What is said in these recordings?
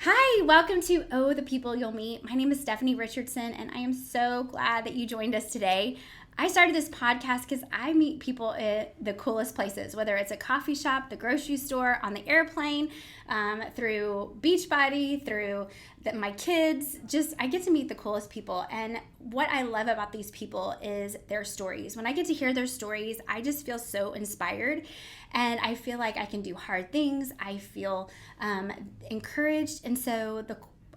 Hi, welcome to Oh, the People You'll Meet. My name is Stephanie Richardson, and I am so glad that you joined us today. I started this podcast because I meet people at the coolest places, whether it's a coffee shop, the grocery store, on the airplane, through Beachbody, through my kids. I get to meet the coolest people. And what I love about these people is their stories. When I get to hear their stories, I just feel so inspired. And I feel like I can do hard things. I feel encouraged. And so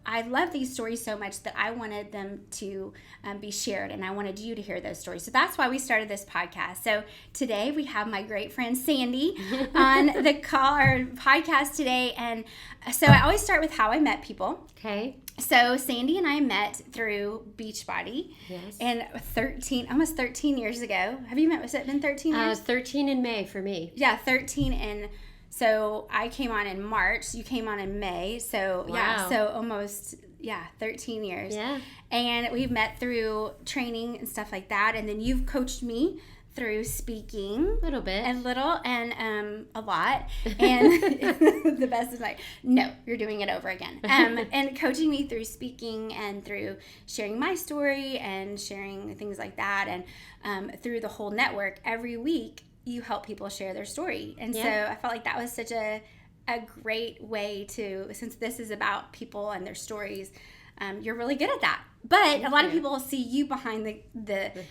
I love these stories so much that I wanted them to be shared, and I wanted you to hear those stories. So that's why we started this podcast. So today we have my great friend Sandi on the podcast today. And so I always start with how I met people. Okay. So Sandi and I met through Beachbody. Yes. And almost 13 years ago. Have you met? Was it been 13 years? 13 in May for me. Yeah, 13 in. So I came on in March. You came on in May. So wow. Yeah, so almost 13 years. Yeah. And we've met through training and stuff like that. And then you've coached me through speaking. A little bit. And a lot. And the best is like, no, you're doing it over again. And coaching me through speaking and through sharing my story and sharing things like that. And through the whole network every week, you help people share their story. And so I felt like that was such a great way to, since this is about people and their stories, you're really good at that. But a lot of people see you behind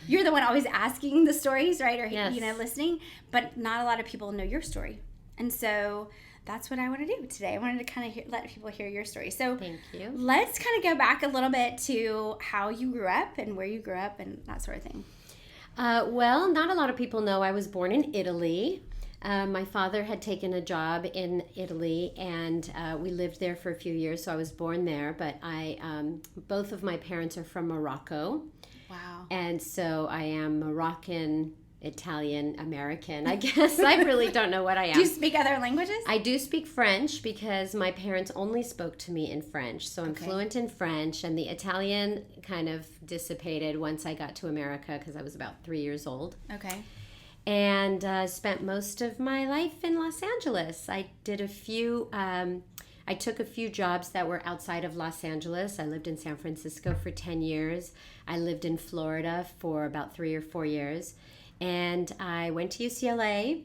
you're the one always asking the stories, right? Or, listening. But not a lot of people know your story. And so that's what I want to do today. I wanted to kind of let people hear your story. So thank you. Let's kind of go back a little bit to how you grew up and where you grew up and that sort of thing. Well, not a lot of people know I was born in Italy. My father had taken a job in Italy, and we lived there for a few years, so I was born there. But both of my parents are from Morocco. Wow. And so I am Moroccan, Italian, American. I guess I really don't know what I am. Do you speak other languages? I do speak French because my parents only spoke to me in French. So I'm fluent in French, and the Italian kind of dissipated once I got to America because I was about 3 years old. Okay. And spent most of my life in Los Angeles. I took a few jobs that were outside of Los Angeles. I lived in San Francisco for 10 years. I lived in Florida for about 3 or 4 years. And I went to UCLA.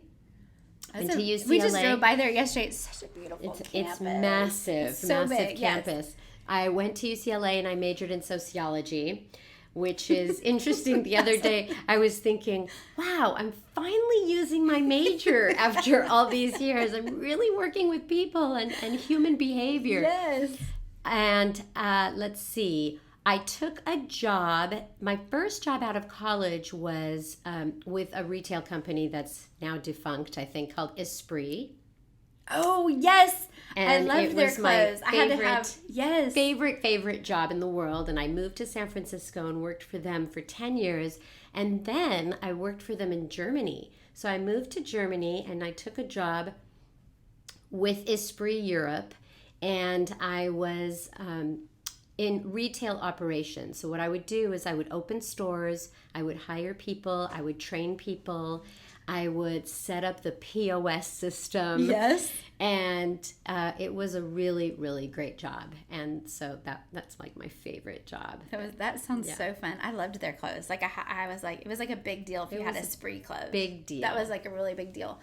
We just drove by there yesterday. It's such a beautiful campus. It's massive, so massive big, campus. Yes. I went to UCLA and I majored in sociology, which is interesting. The other day I was thinking, wow, I'm finally using my major after all these years. I'm really working with people and human behavior. Yes. And let's see. I took a job. My first job out of college was with a retail company that's now defunct, I think, called Esprit. Oh, yes. And I loved their clothes. I had to have, favorite job in the world. And I moved to San Francisco and worked for them for 10 years. And then I worked for them in Germany. So I moved to Germany and I took a job with Esprit Europe. And I was in retail operations. So what I would do is I would open stores, I would hire people, I would train people, I would set up the POS system. Yes. And it was a really, really great job. And so that's like my favorite job. That sounds so fun. I loved their clothes. Like I was like, it was like a big deal if you had Esprit clothes. Big deal. That was like a really big deal.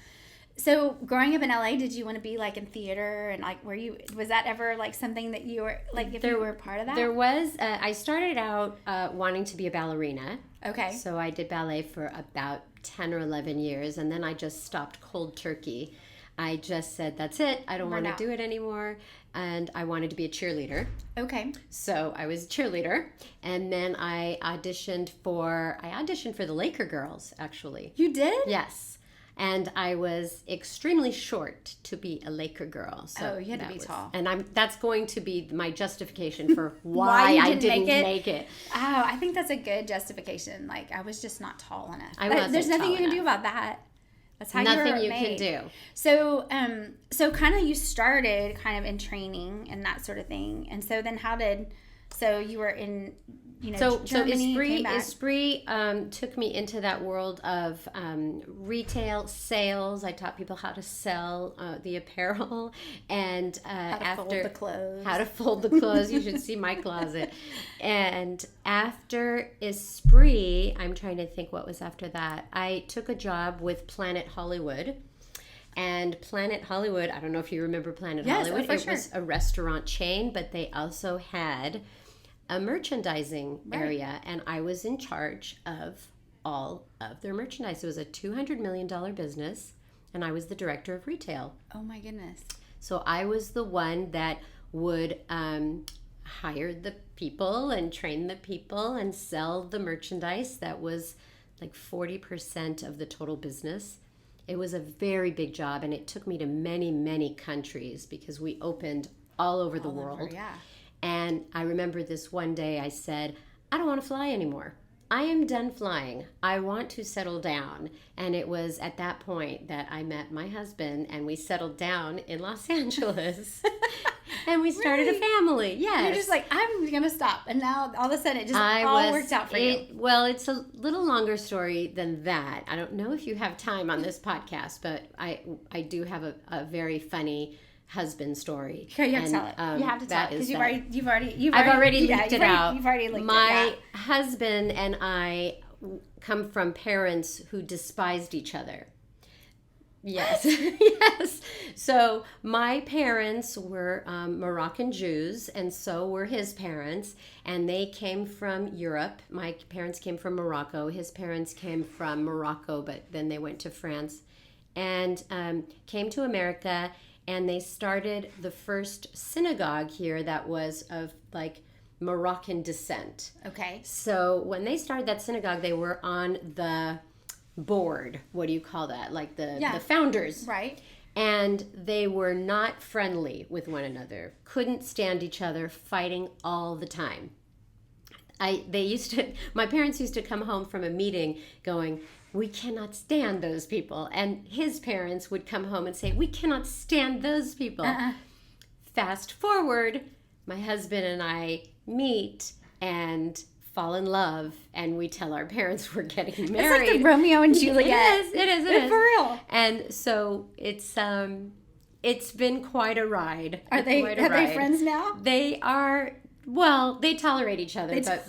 So growing up in LA, did you want to be like in theater and like was that ever like something that you were like if you were a part of that? There was. I started out wanting to be a ballerina. Okay. So I did ballet for about 10 or 11 years, and then I just stopped cold turkey. I just said, that's it. I don't want to do it anymore. And I wanted to be a cheerleader. Okay. So I was a cheerleader. And then I auditioned for the Laker girls, actually. You did? Yes. And I was extremely short to be a Laker girl. So you had to be tall. And that's going to be my justification for why I didn't make it. Oh, I think that's a good justification. Like, I was just not tall enough. There's nothing you can do about that. That's how you were made. Nothing you can do. So kind of you started kind of in training and that sort of thing. And so then how did So you were in, So Germany, came back. Esprit took me into that world of retail sales. I taught people how to sell the apparel and How to fold the clothes. How to fold the clothes. You should see my closet. And after Esprit, I'm trying to think what was after that. I took a job with Planet Hollywood. And Planet Hollywood, I don't know if you remember Planet Hollywood. It was a restaurant chain, but they also had a merchandising area, and I was in charge of all of their merchandise. It was a $200 million business, and I was the director of retail. Oh my goodness. So I was the one that would hire the people and train the people and sell the merchandise. That was like 40% of the total business. It was a very big job, and it took me to many, many countries because we opened all over the world. Yeah. And I remember this one day I said, I don't want to fly anymore. I am done flying. I want to settle down. And it was at that point that I met my husband and we settled down in Los Angeles. And we started a family. Yes. You're just like, I'm going to stop. And now all of a sudden it just all worked out for you. Well, it's a little longer story than that. I don't know if you have time on this podcast, but I do have a very funny husband story. Okay, you have to tell it. You have to tell it because you've already leaked it out. You've already leaked it. My husband and I come from parents who despised each other. Yes. Yes. So my parents were Moroccan Jews, and so were his parents, and they came from Europe. My parents came from Morocco. His parents came from Morocco, but then they went to France and came to America. And they started the first synagogue here that was of like Moroccan descent. Okay. So when they started that synagogue, they were on the board. What do you call that? Like the founders. Right. And they were not friendly with one another. Couldn't stand each other, fighting all the time. My parents used to come home from a meeting going, we cannot stand those people. And his parents would come home and say, we cannot stand those people. Fast forward, my husband and I meet and fall in love, and we tell our parents we're getting married. It's like the Romeo and Juliet. It is. For real. And so it's been quite a ride. Are they friends now? They are. Well, they tolerate each other, but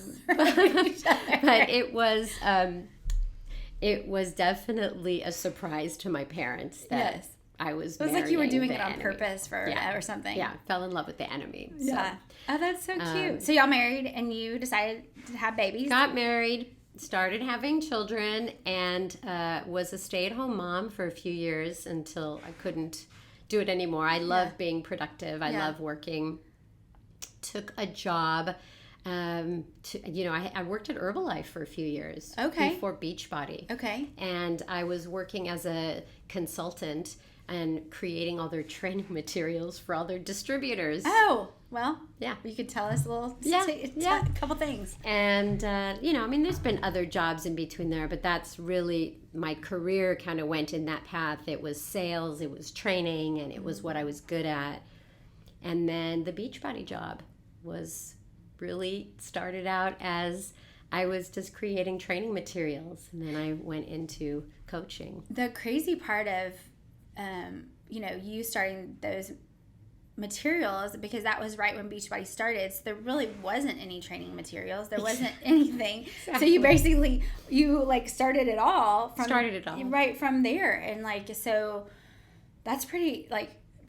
it was definitely a surprise to my parents that I was. It was like you were doing it on purpose or something. Yeah, fell in love with the enemy. So. Yeah. Oh, that's so cute. So y'all married and you decided to have babies? Got married, started having children, and was a stay-at-home mom for a few years until I couldn't do it anymore. I love being productive. I love working. Took a job. I worked at Herbalife for a few years. Okay. Before Beachbody. Okay. And I was working as a consultant and creating all their training materials for all their distributors. Oh, well. Yeah. You could tell us a couple things. And, there's been other jobs in between there, but that's really my career kind of went in that path. It was sales, it was training, and it was what I was good at. And then the Beachbody job was really started out as I was just creating training materials, and then I went into coaching. The crazy part of, you starting those materials, because that was right when Beachbody started, so there really wasn't any training materials. There wasn't anything. Exactly. So you basically, started it all. Right from there. And so that's pretty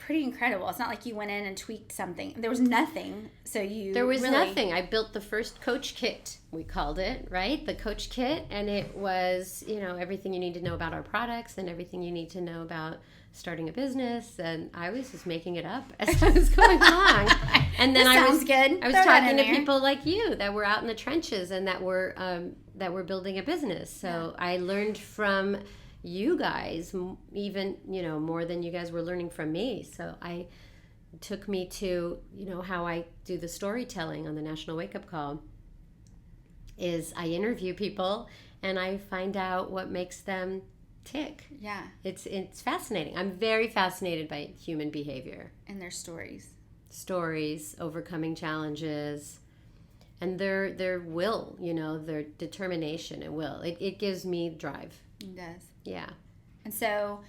incredible. It's not like you went in and tweaked something. There was nothing. There was nothing. I built the first coach kit, we called it, right? The coach kit. And it was, everything you need to know about our products and everything you need to know about starting a business. And I was just making it up as I was going along. And then I was talking to people like you that were out in the trenches and that were building a business. So I learned from you guys, even, more than you guys were learning from me. So took me to, how I do the storytelling on the National Wake Up Call is I interview people and I find out what makes them tick. Yeah. It's fascinating. I'm very fascinated by human behavior. And their stories. Overcoming challenges, and their will, their determination and will. It gives me drive. It does. Yeah. And so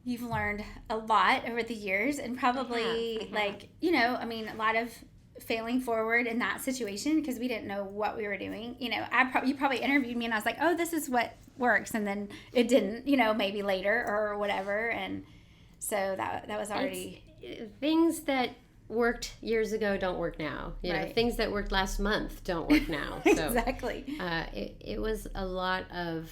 you've learned a lot over the years, and probably I have. a lot of failing forward in that situation because we didn't know what we were doing. You probably interviewed me and I was like, oh, this is what works. And then it didn't, maybe later or whatever. And so that was already... Things that worked years ago don't work now. Right. Things that worked last month don't work now. So, exactly. It was a lot of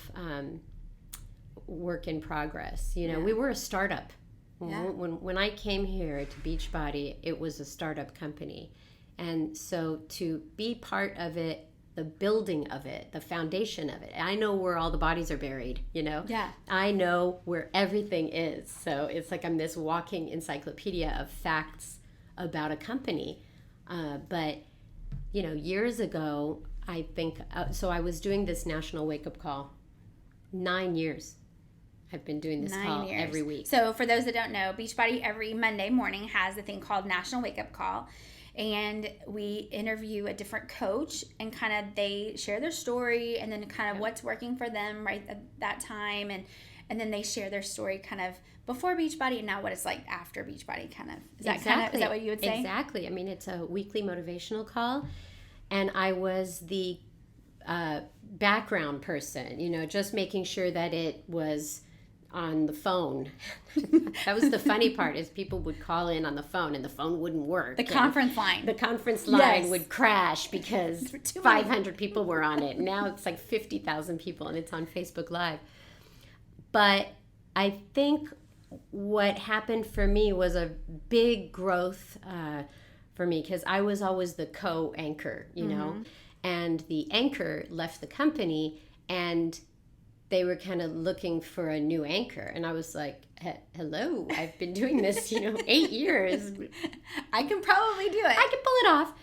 work in progress. We were a startup. Yeah. When I came here to Beachbody, it was a startup company. And so to be part of it, the building of it, the foundation of it, I know where all the bodies are buried, Yeah. I know where everything is. So it's like I'm this walking encyclopedia of facts about a company. But, years ago, I think, so I was doing this national wake-up call. 9 years. I've been doing this 9 call years. every week. So for those that don't know, Beachbody every Monday morning has a thing called National Wake Up Call. And we interview a different coach and kind of they share their story and then kind of what's working for them right at that time. And then they share their story kind of before Beachbody and now what it's like after Beachbody kind of. Is that what you would say? Exactly. I mean, it's a weekly motivational call. And I was the background person, just making sure that it was on the phone. That was the funny part is people would call in on the phone and the phone wouldn't work. The conference line. The conference line would crash because 500 people were on it. Now it's like 50,000 people and it's on Facebook Live. But I think what happened for me was a big growth for me because I was always the co-anchor, and the anchor left the company and they were kind of looking for a new anchor. And I was like, hello, I've been doing this, 8 years. I can probably do it. I can pull it off.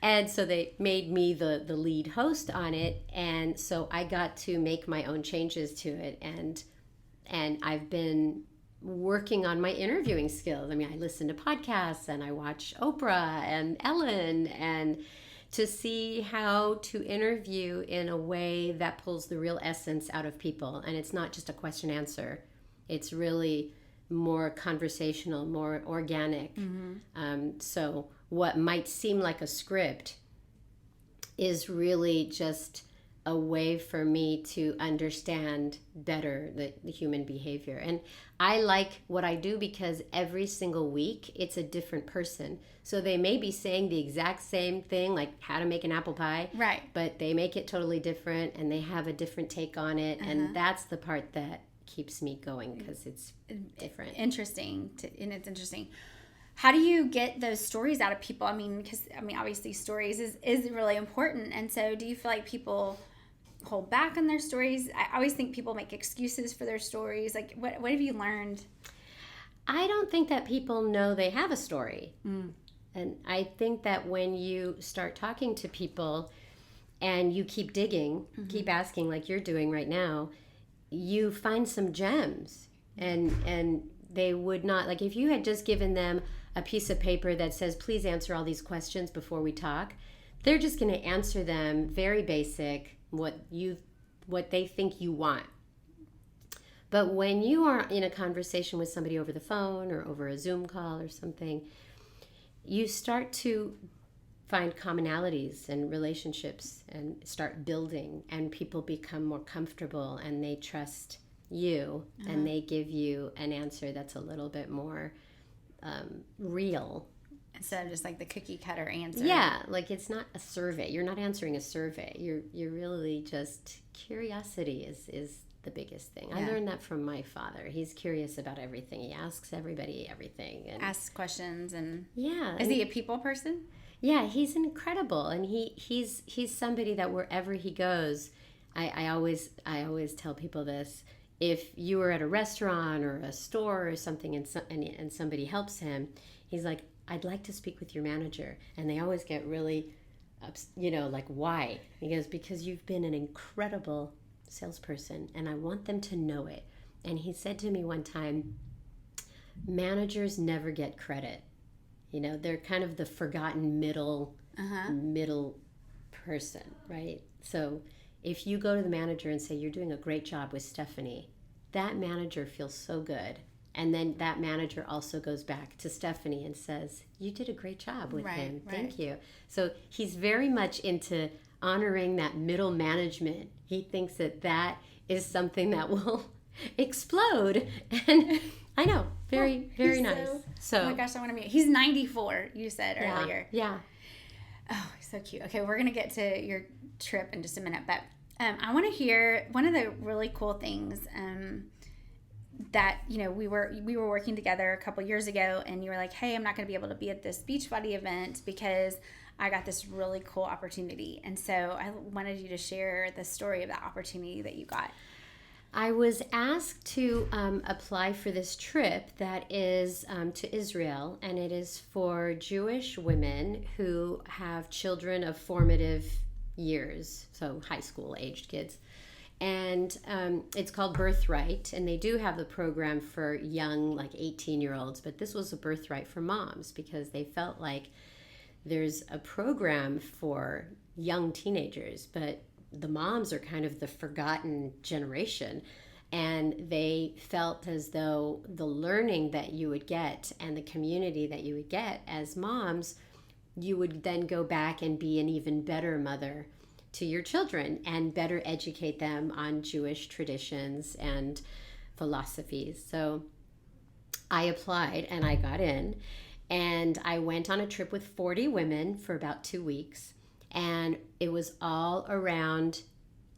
And so they made me the lead host on it. And so I got to make my own changes to it. And I've been working on my interviewing skills. I mean, I listen to podcasts and I watch Oprah and Ellen and to see how to interview in a way that pulls the real essence out of people. And it's not just a question answer. It's really more conversational, more organic. Mm-hmm. So what might seem like a script is really just a way for me to understand better the human behavior. And I like what I do because every single week it's a different person. So they may be saying the exact same thing, like how to make an apple pie, right? But they make it totally different and they have a different take on it. And that's the part that keeps me going because it's different. And it's interesting. How do you get those stories out of people? Because obviously stories is really important. And so do you feel like people hold back on their stories? I always think people make excuses for their stories. Like, what have you learned? I don't think that people know they have a story. And I think that when you start talking to people and you keep digging, keep asking like you're doing right now, you find some gems. And they would not, like if you had just given them a piece of paper that says, please answer all these questions before we talk, they're just going to answer them very basic, what they think you want. But when you are in a conversation with somebody over the phone or over a Zoom call or something, you start to find commonalities and relationships and start building, and people become more comfortable and they trust you and they give you an answer that's a little bit more real. Instead of just like the cookie cutter answer. Yeah, like it's not a survey. You're not answering a survey. You're really just curiosity is the biggest thing. Yeah. I learned that from my father. He's curious about everything. He asks everybody everything and asks questions and yeah. Is he a people person? Yeah, he's incredible, and he's somebody that wherever he goes, I always tell people this. If you were at a restaurant or a store or something and somebody helps him, he's like, I'd like to speak with your manager. And they always get really, like, why? He goes, because you've been an incredible salesperson and I want them to know it. And he said to me one time, managers never get credit. They're kind of the forgotten middle person, right? So if you go to the manager and say, you're doing a great job with Stephanie, that manager feels so good. And then that manager also goes back to Stephanie and says, you did a great job with him. Thank you. So he's very much into honoring that middle management. He thinks that that is something that will explode. And I know, very nice. So oh my gosh, I want to meet. He's 94, you said earlier. Yeah. Oh, so cute. Okay, we're going to get to your trip in just a minute, but I want to hear one of the really cool things that, you know, we were working together a couple years ago, and you were like, hey, I'm not going to be able to be at this Beachbody event because I got this really cool opportunity. And so I wanted you to share the story of that opportunity that you got. I was asked to apply for this trip that is to Israel, and it is for Jewish women who have children of formative years, so high school aged kids. And it's called Birthright, and they do have the program for young, like 18-year-olds, but this was a Birthright for moms because they felt like there's a program for young teenagers, but the moms are kind of the forgotten generation, and they felt as though the learning that you would get and the community that you would get as moms, you would then go back and be an even better mother to your children and better educate them on Jewish traditions and philosophies. So I applied and I got in, and I went on a trip with 40 women for about 2 weeks, and it was all around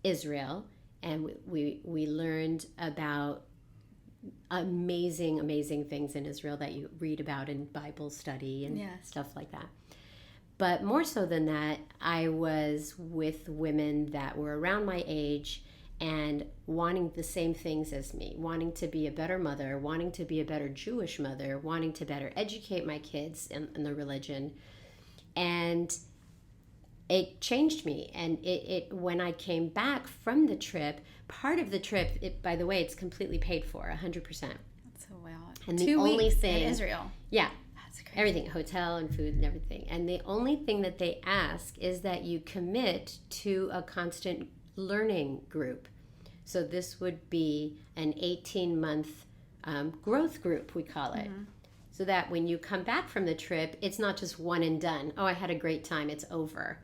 Israel, and we learned about amazing things in Israel that you read about in Bible study and stuff like that. But more so than that, I was with women that were around my age and wanting the same things as me, wanting to be a better mother, wanting to be a better Jewish mother, wanting to better educate my kids in the religion. And it changed me. And it when I came back from the trip, part of the trip, by the way, it's completely paid for, 100%. That's so wild. And 2 the only weeks thing in Israel. Yeah. That's crazy. Everything, hotel and food and everything. And the only thing that they ask is that you commit to a constant learning group. So this would be an 18-month growth group, we call it. Mm-hmm. So that when you come back from the trip, it's not just one and done. Oh, I had a great time, it's over.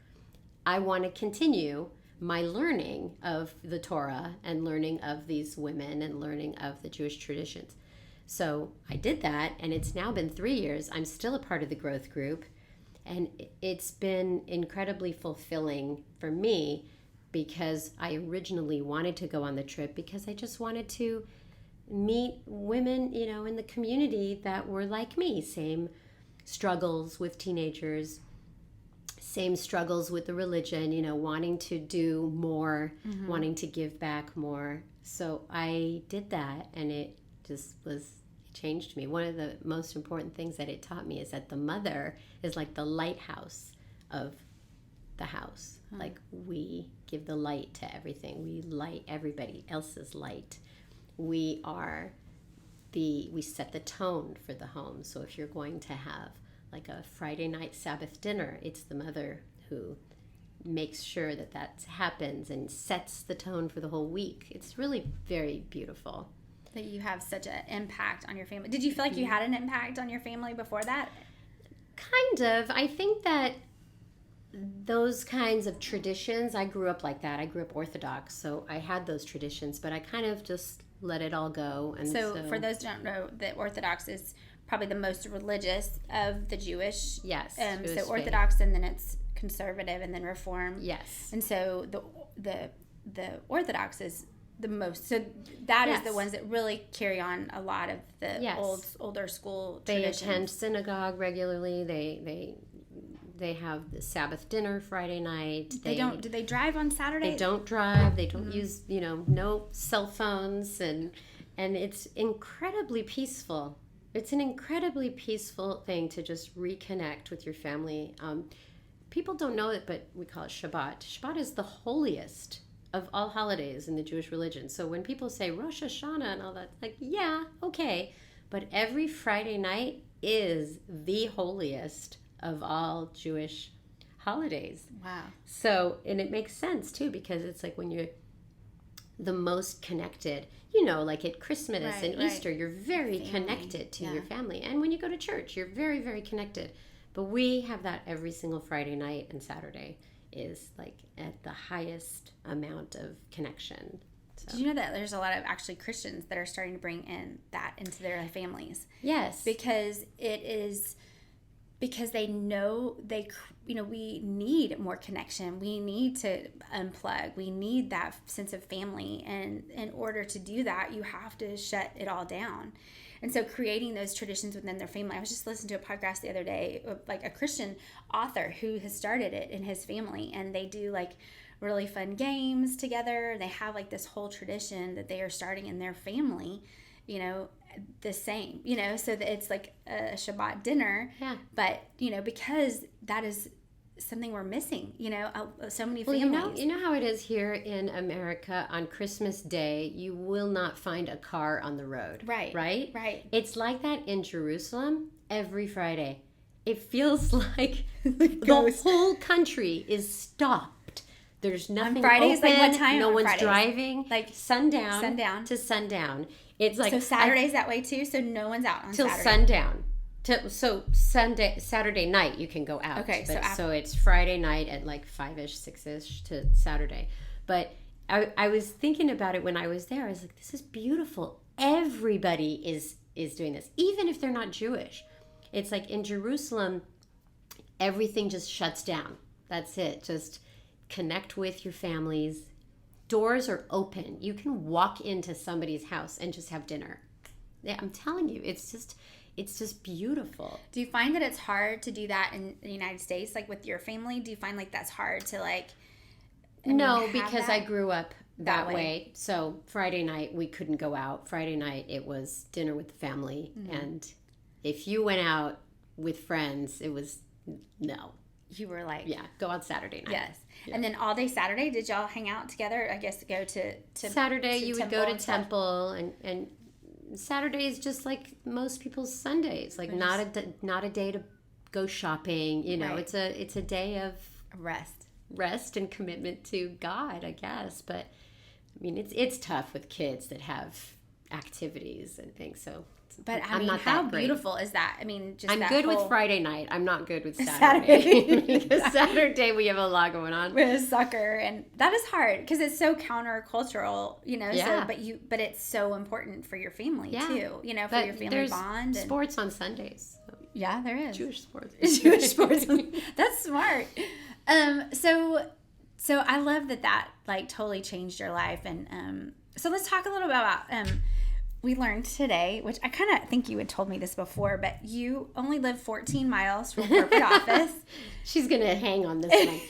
I want to continue my learning of the Torah and learning of these women and learning of the Jewish traditions. So I did that, and it's now been 3 years. I'm still a part of the growth group, and it's been incredibly fulfilling for me because I originally wanted to go on the trip because I just wanted to meet women, you know, in the community that were like me, same struggles with teenagers, same struggles with the religion, you know, wanting to do more, wanting to give back more. So I did that, and it just changed me. One of the most important things that it taught me is that the mother is like the lighthouse of the house. Like, we give the light to everything. We light everybody else's light. We set the tone for the home. So if you're going to have like a Friday night Sabbath dinner, it's the mother who makes sure that happens and sets the tone for the whole week. It's really very beautiful. That you have such an impact on your family. Did you feel like you had an impact on your family before that? Kind of. I think that those kinds of traditions, I grew up like that. I grew up Orthodox, so I had those traditions, but I kind of just let it all go. And so for those who don't know, that Orthodox is probably the most religious of the Jewish. Yes. So Orthodox, and then it's conservative, and then Reform. Yes. And so the Orthodox is the most. So that is the ones that really carry on a lot of the older school traditions. They attend synagogue regularly. They have the Sabbath dinner Friday night. Do they drive on Saturday? They don't drive. They don't use, no cell phones, and it's incredibly peaceful. It's an incredibly peaceful thing to just reconnect with your family. People don't know it, but we call it Shabbat. Shabbat is the holiest of all holidays in the Jewish religion. So when people say Rosh Hashanah and all that, like, yeah, okay. But every Friday night is the holiest of all Jewish holidays. Wow. So, and it makes sense too, because it's like when you're the most connected, you know, like at Christmas and Easter, you're very connected to your family. And when you go to church, you're very, very connected. But we have that every single Friday night, and Saturday is like at the highest amount of connection. So. Did you know that there's a lot of actually Christians that are starting to bring in that into their families? Yes. Because they know we need more connection. We need to unplug. We need that sense of family. And in order to do that, you have to shut it all down. And so creating those traditions within their family. I was just listening to a podcast the other day, like a Christian author who has started it in his family, and they do like really fun games together. They have like this whole tradition that they are starting in their family, you know, the same, you know, so that it's like a Shabbat dinner. Yeah. But, you know, because that is something we're missing, you know, so many families. You know how it is here in America on Christmas Day, you will not find a car on the road. Right. Right? Right. It's like that in Jerusalem every Friday. It feels like the whole country is stopped. There's nothing on Fridays, open. like what time? No on One's Fridays? driving. Like sundown to sundown. It's like so Saturday's that way too. So no one's out on till Saturday. Sundown. So Saturday night you can go out. Okay, so it's Friday night at like 5ish, 6ish to Saturday. But I was thinking about it when I was there. I was like, this is beautiful. Everybody is doing this, even if they're not Jewish. It's like in Jerusalem, everything just shuts down. That's it. Just connect with your families. Doors are open. You can walk into somebody's house and just have dinner. Yeah, I'm telling you, it's just beautiful. Do you find that it's hard to do that in the United States, like with your family? Do you find like that's hard to like? No, because I grew up that way. So Friday night we couldn't go out. Friday night it was dinner with the family, and if you went out with friends, it was no. You were like, go on Saturday night. Yes. Yeah. And then all day Saturday, did y'all hang out together? I guess go to Saturday to you would go to temple, and Saturday is just like most people's Sundays, like not a day to go shopping. You know, it's a day of rest and commitment to God, I guess. But I mean, it's tough with kids that have activities and things. So, but I mean, how beautiful is that? I mean, just I'm that good whole... with Friday night. I'm not good with Saturday. Because Saturday we have a lot going on with soccer, and that is hard because it's so countercultural, you know. Yeah. So, but it's so important for your family too, you know, for your family there's bond. And... sports on Sundays. So. Yeah, there is Jewish sports. That's smart. So I love that like totally changed your life, and so let's talk a little bit about we learned today, which I kind of think you had told me this before, but you only live 14 miles from corporate office. She's gonna hang on this one.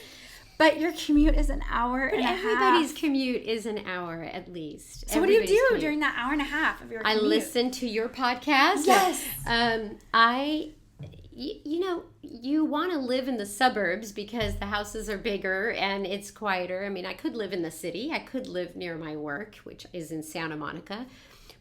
But your commute is an hour and a half. Everybody's commute is an hour at least. So what do you do during that hour and a half of your commute? I listen to your podcast. Yes. You know, you want to live in the suburbs because the houses are bigger and it's quieter. I mean, I could live in the city. I could live near my work, which is in Santa Monica.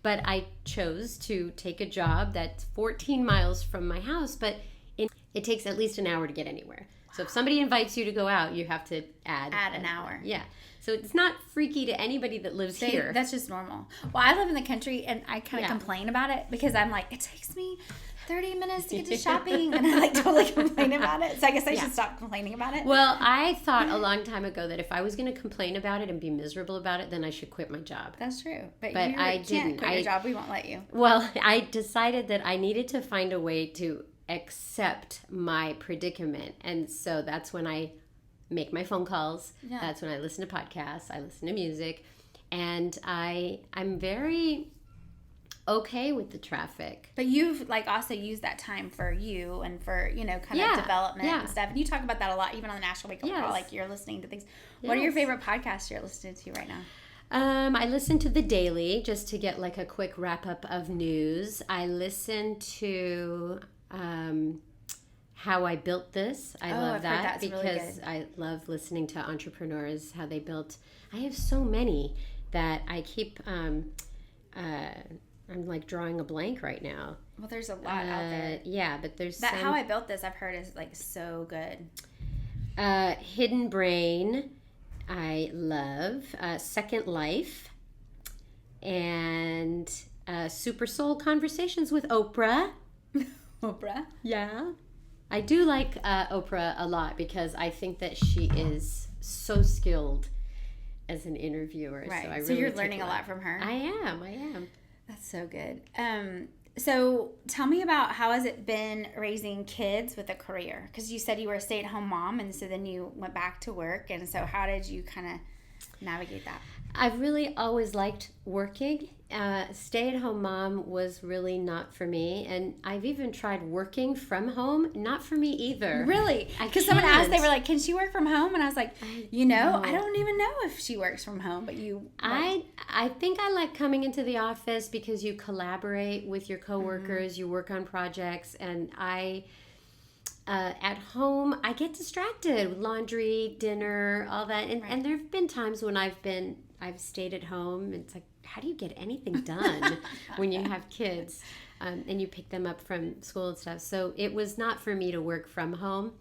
But I chose to take a job that's 14 miles from my house, but it takes at least an hour to get anywhere. Wow. So if somebody invites you to go out, you have to add an hour. Yeah. So it's not freaky to anybody that lives here. That's just normal. Well, I live in the country, and I kind of complain about it because I'm like, it takes me 30 minutes to get to shopping, and I like totally complain about it. So I guess I should stop complaining about it. Well, I thought a long time ago that if I was going to complain about it and be miserable about it, then I should quit my job. That's true. But I can't didn't. quit your job. We won't let you. Well, I decided that I needed to find a way to accept my predicament. And so that's when I make my phone calls. Yeah. That's when I listen to podcasts. I listen to music. And I'm very okay with the traffic. But you've like also used that time for you and for, you know, kind of development and stuff. And you talk about that a lot, even on the National Wake Up Call, like you're listening to things. Yes. What are your favorite podcasts you're listening to right now? I listen to The Daily just to get like a quick wrap up of news. I listen to How I Built This. I love that because really I love listening to entrepreneurs, how they built. I have so many that I keep I'm like drawing a blank right now. Well, there's a lot out there. Yeah, but there's that How I Built This I've heard is like so good. Hidden Brain, I love. Second Life, and Super Soul Conversations with Oprah. Oprah? Yeah. I do like Oprah a lot because I think that she is so skilled as an interviewer. Right. So, So you're learning a lot from her. I am. That's so good. So tell me about how has it been raising kids with a career? Because you said you were a stay-at-home mom, and so then you went back to work. And so how did you kind of navigate that? I've really always liked working. Stay-at-home mom was really not for me, and I've even tried working from home. Not for me either. Really? Because someone asked, they were like, "Can she work from home?" And I was like, I don't even know if she works from home. But I think I like coming into the office because you collaborate with your coworkers, you work on projects, and at home I get distracted with laundry, dinner, all that, and there have been times when I've stayed at home. It's like, how do you get anything done when you have kids and you pick them up from school and stuff? So it was not for me to work from home.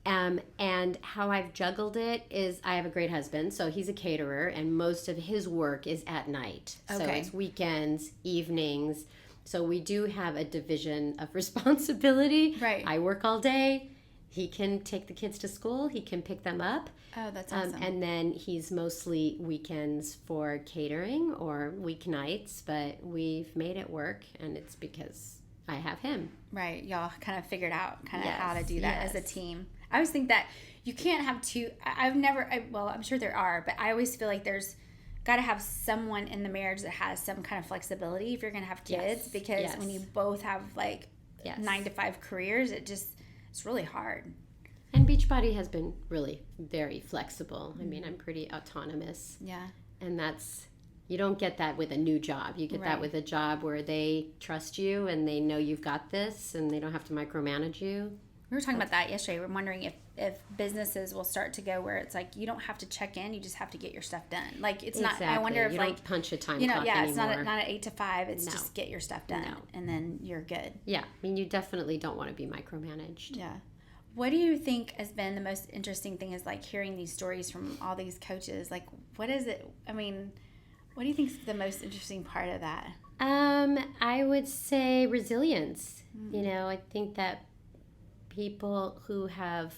And how I've juggled it is I have a great husband, so he's a caterer, and most of his work is at night. Okay. So it's weekends, evenings. So we do have a division of responsibility. Right. I work all day. He can take the kids to school. He can pick them up. Oh, that's awesome. And then he's mostly weekends for catering or weeknights, but we've made it work, and it's because I have him. Right. Y'all kind of figured out how to do that as a team. I always think that you can't have two. I'm sure there are, but I always feel like there's got to have someone in the marriage that has some kind of flexibility if you're going to have kids, because when you both have 9 to 5 careers, it's really hard. And Beachbody has been really very flexible. I mean, I'm pretty autonomous. Yeah. And you don't get that with a new job. You get that with a job where they trust you and they know you've got this and they don't have to micromanage you. We were talking about that yesterday. We're wondering if businesses will start to go where it's like you don't have to check in, you just have to get your stuff done. Like it's not. I wonder if you don't punch a time clock it's anymore. not an 8 to 5. It's just get your stuff done, and then you're good. Yeah, I mean you definitely don't want to be micromanaged. Yeah. What do you think has been the most interesting thing? Is like hearing these stories from all these coaches. Like, what is it? I mean, what do you think is the most interesting part of that? I would say resilience. I think that people who have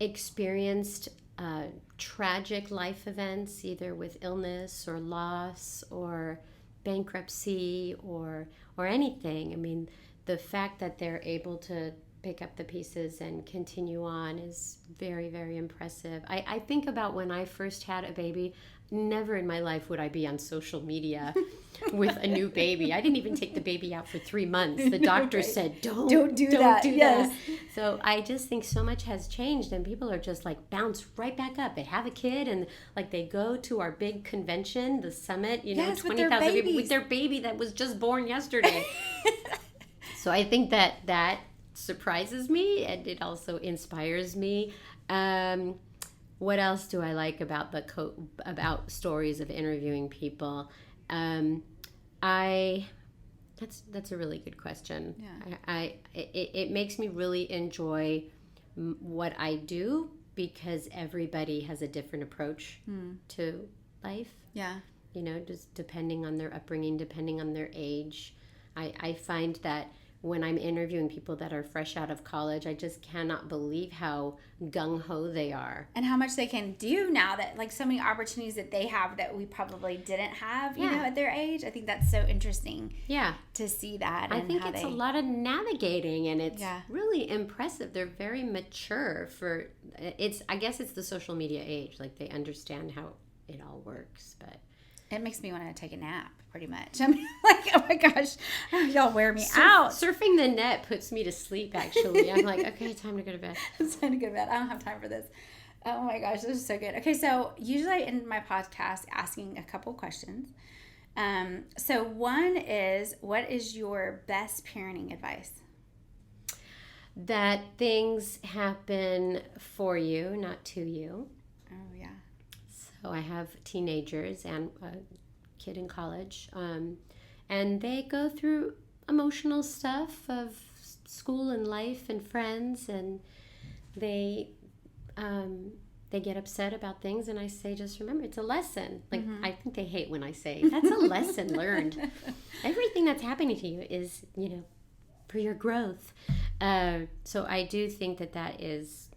experienced tragic life events, either with illness or loss or bankruptcy or anything. I mean, the fact that they're able to pick up the pieces and continue on is very, very impressive. I think about when I first had a baby. Never in my life would I be on social media with a new baby. I didn't even take the baby out for 3 months. The doctor said, don't do that. Yes. So I just think so much has changed, and people are just like bounce right back up. They have a kid, and like they go to our big convention, the summit, 20,000 people with their baby that was just born yesterday. So I think that surprises me, and it also inspires me. What else do I like about about stories of interviewing people? That's a really good question. Yeah. It makes me really enjoy what I do because everybody has a different approach to life. Yeah. Just depending on their upbringing, depending on their age. I find that when I'm interviewing people that are fresh out of college, I just cannot believe how gung-ho they are. And how much they can do now, that like so many opportunities that they have that we probably didn't have, at their age. I think that's so interesting to see that. I think it's a lot of navigating, and it's really impressive. They're very mature I guess it's the social media age. Like they understand how it all works, but it makes me want to take a nap, pretty much. I'm like, oh my gosh, y'all wear me out. Surfing the net puts me to sleep, actually. I'm like, okay, time to go to bed. It's time to go to bed. I don't have time for this. Oh my gosh, this is so good. Okay, so usually I end my podcast asking a couple questions. So one is, what is your best parenting advice? That things happen for you, not to you. Oh, yeah. So I have teenagers and a kid in college, and they go through emotional stuff of school and life and friends, and they get upset about things, and I say, just remember, it's a lesson. Like, I think they hate when I say, that's a lesson learned. Everything that's happening to you is, for your growth. So I do think that is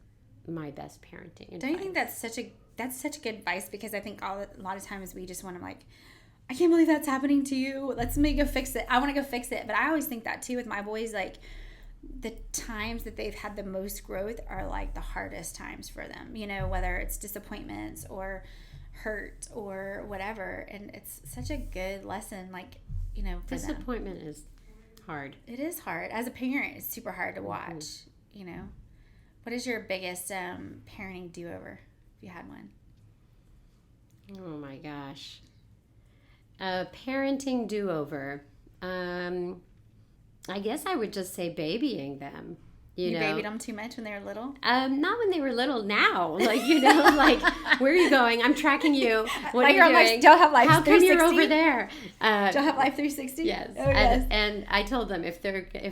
my best parenting advice. Don't you think that's such good advice? Because I think a lot of times we just want to I can't believe that's happening to you. Let me go fix it. I want to go fix it. But I always think that too with my boys, like the times that they've had the most growth are like the hardest times for them, whether it's disappointments or hurt or whatever. And it's such a good lesson, for disappointment is hard. It is hard. As a parent, it's super hard to watch, What is your biggest parenting do-over, if you had one? Oh my gosh. Parenting do-over. I guess I would just say babying them. You babied them too much when they were little? Not when they were little. Now, where are you going? I'm tracking you. What are you doing? Don't have life. How come you're over there? Don't have Life 360. Yes. Oh, yes. And I told them if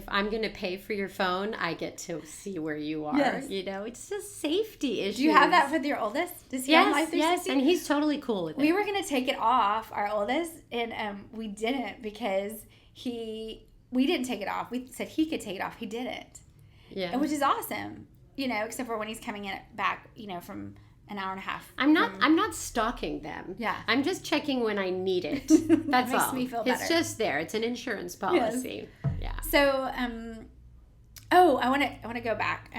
I'm going to pay for your phone, I get to see where you are. Yes. It's just safety issues. Do you have that with your oldest? Does he have Life 360? Yes, and he's totally cool with it. We were going to take it off, our oldest, and we didn't because we didn't take it off. We said he could take it off. He didn't. Yeah. Which is awesome, except for when he's coming back, from an hour and a half. I'm not stalking them. Yeah. I'm just checking when I need it. That's makes all. Me feel better. It's just there. It's an insurance policy. Yes. Yeah. So, I want to go back.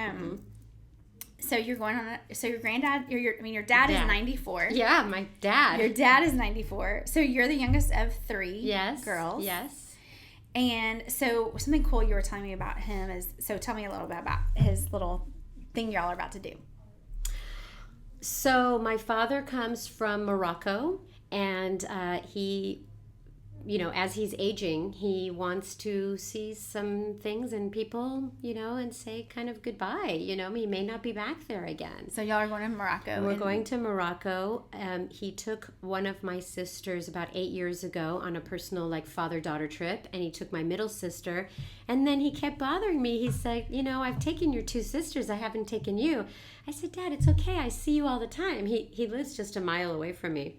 So you're going on so your granddad, your dad is 94. Yeah, my dad. Your dad is 94. So you're the youngest of 3 girls. Yes. And so something cool you were telling me about him is, so tell me a little bit about his little thing y'all are about to do. So my father comes from Morocco, and he, as he's aging, he wants to see some things and people, and say kind of goodbye. He may not be back there again. So y'all are going to Morocco. We're going to Morocco. He took one of my sisters about 8 years ago on a personal father-daughter trip, and he took my middle sister, and then he kept bothering me. He said, I've taken your 2 sisters. I haven't taken you. I said, Dad, it's okay. I see you all the time. He lives just a mile away from me.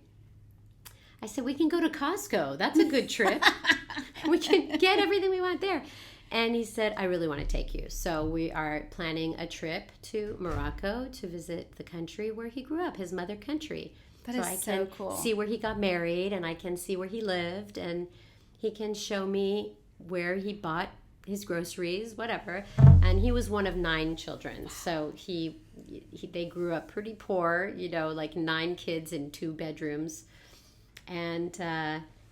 I said, we can go to Costco. That's a good trip. We can get everything we want there. And he said, I really want to take you. So we are planning a trip to Morocco to visit the country where he grew up, his mother country. That is so cool. I can see where he got married, and I can see where he lived, and he can show me where he bought his groceries, whatever. And he was one of 9 children. So they grew up pretty poor, 9 kids in 2 bedrooms. And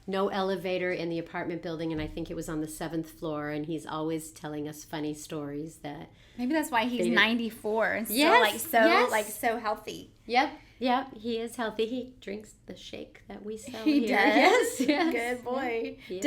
no elevator in the apartment building, and I think it was on the 7th floor, and he's always telling us funny stories that maybe that's why he's 94 and so healthy. Yep, he is healthy. He drinks the shake that we sell he here. Does. Yes. Good boy. Yes.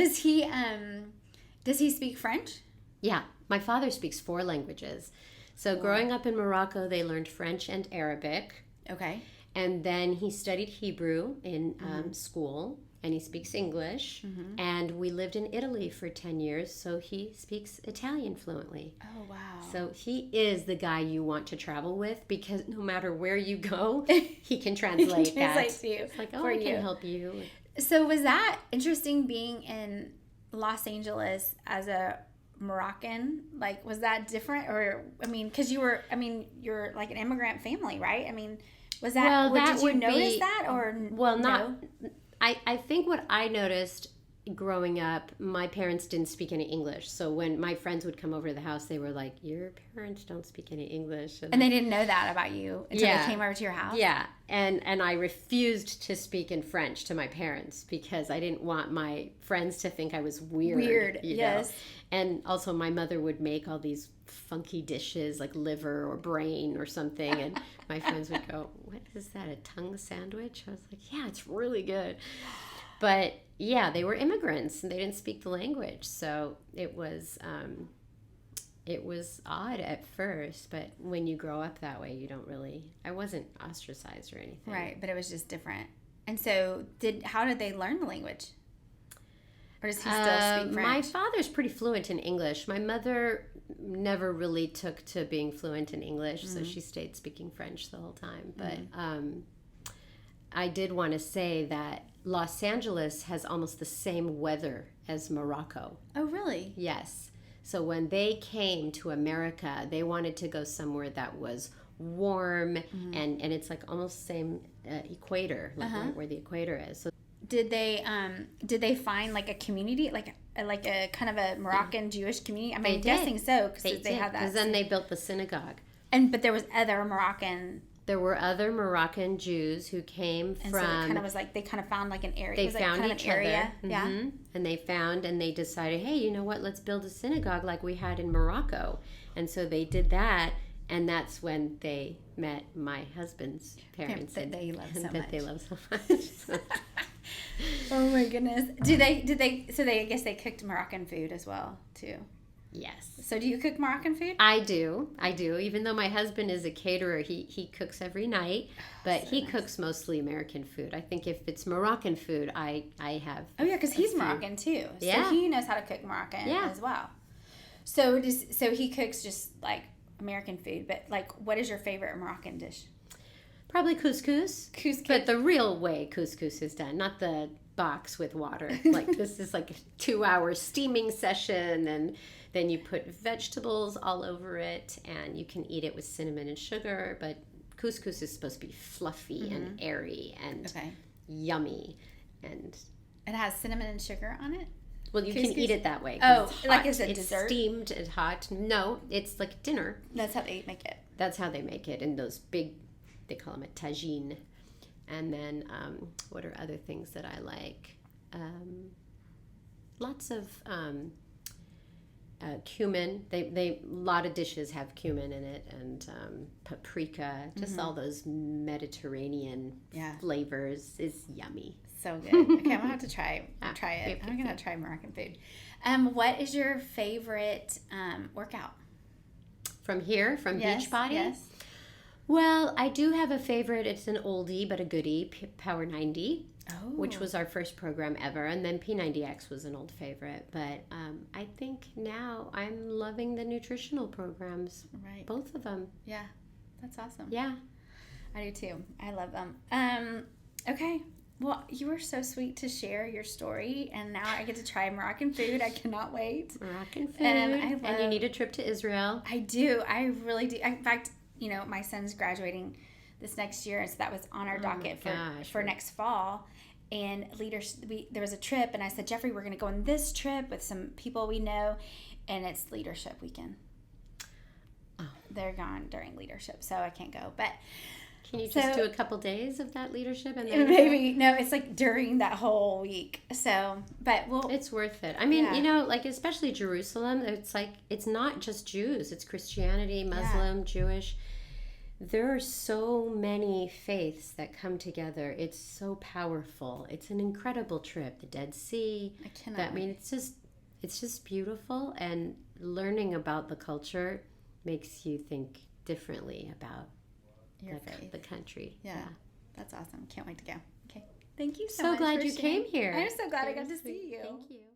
Does he speak French? Yeah, my father speaks 4 languages. So growing up in Morocco, they learned French and Arabic. Okay. And then he studied Hebrew in school, and he speaks English. Mm-hmm. And we lived in Italy for 10 years, so he speaks Italian fluently. Oh, wow. So he is the guy you want to travel with, because no matter where you go, he can translate that. To you. It's like, I can help you. So was that interesting being in Los Angeles as a Moroccan? Was that different? Or, because you're like an immigrant family, right? Was that, did you notice that, or not? No? I think what I noticed growing up, my parents didn't speak any English. So when my friends would come over to the house, they were like, your parents don't speak any English. And they didn't know that about you until they came over to your house? Yeah. And I refused to speak in French to my parents because I didn't want my friends to think I was weird. Yes. And also my mother would make all these funky dishes like liver or brain or something. And my friends would go, what is that, a tongue sandwich? I was like, yeah, it's really good. But yeah, they were immigrants and they didn't speak the language. So it was odd at first, but when you grow up that way, you don't really, I wasn't ostracized or anything. Right, but it was just different. And so how did they learn the language? Or does he still speak French? My father's pretty fluent in English. My mother never really took to being fluent in English, so she stayed speaking French the whole time. But I did want to say that Los Angeles has almost the same weather as Morocco. Oh, really? Yes. So when they came to America, they wanted to go somewhere that was warm and it's like almost same equator, like where the equator is. So did they find like a community, like a kind of a Moroccan Jewish community? I mean, I'm guessing so, because they had that. Because then they built the synagogue. But there was other Moroccan. There were other Moroccan Jews who came and from. So it kind of was like they kind of found like an area. They it was found like kind each of an area. other. Yeah. And they decided, hey, you know what? Let's build a synagogue like we had in Morocco. And so they did that, and that's when they met my husband's parents that they love so much. That they love so much. Oh my goodness! Did they? So I guess they cooked Moroccan food as well too. Yes. So do you cook Moroccan food? I do. Even though my husband is a caterer, he cooks every night, but he cooks mostly American food. I think if it's Moroccan food, I have. Oh yeah, because he's Moroccan too. So yeah. He knows how to cook Moroccan as well. So he cooks just like American food, but like, what is your favorite Moroccan dish? Probably couscous. But the real way couscous is done, not the box with water. Like this is like a 2-hour steaming session, and then you put vegetables all over it, and you can eat it with cinnamon and sugar. But couscous is supposed to be fluffy and airy and yummy, and it has cinnamon and sugar on it. Well, you can eat it that way. Oh, like is it it's dessert? Steamed and hot. No, it's like dinner. That's how they make it. That's how they make it in those big, they call them a tagine. And then what are other things that I like? Lots of cumin. A lot of dishes have cumin in it, and paprika. Just all those Mediterranean flavors is yummy. So good. Okay, I'm gonna have to try it. I'm gonna try Moroccan food. What is your favorite workout? From here, from Beachbody? Yes. Well, I do have a favorite. It's an oldie but a goodie, Power 90, which was our first program ever. And then P90X was an old favorite. But I think now I'm loving the nutritional programs. Right. Both of them. Yeah. That's awesome. Yeah. I do too. I love them. Okay. Well, you were so sweet to share your story, and now I get to try Moroccan food. I cannot wait. Moroccan food. And you need a trip to Israel. I do. I really do. In fact, my son's graduating this next year, and so that was on our docket for next fall. And there was a trip, and I said, Jeffrey, we're going to go on this trip with some people we know, and it's leadership weekend. Oh. They're gone during leadership, so I can't go. But can you just do a couple days of that leadership? And then maybe. No, it's like during that whole week. So, but it's worth it. I mean, like especially Jerusalem, it's like, it's not just Jews. It's Christianity, Muslim, Jewish. There are so many faiths that come together. It's so powerful. It's an incredible trip. The Dead Sea. I cannot. I mean, it's just beautiful, and learning about the culture makes you think differently about your faith, the country. Yeah, that's awesome. Can't wait to go. Okay, thank you so much. So glad you came here. I'm so glad I got to see you. Thank you.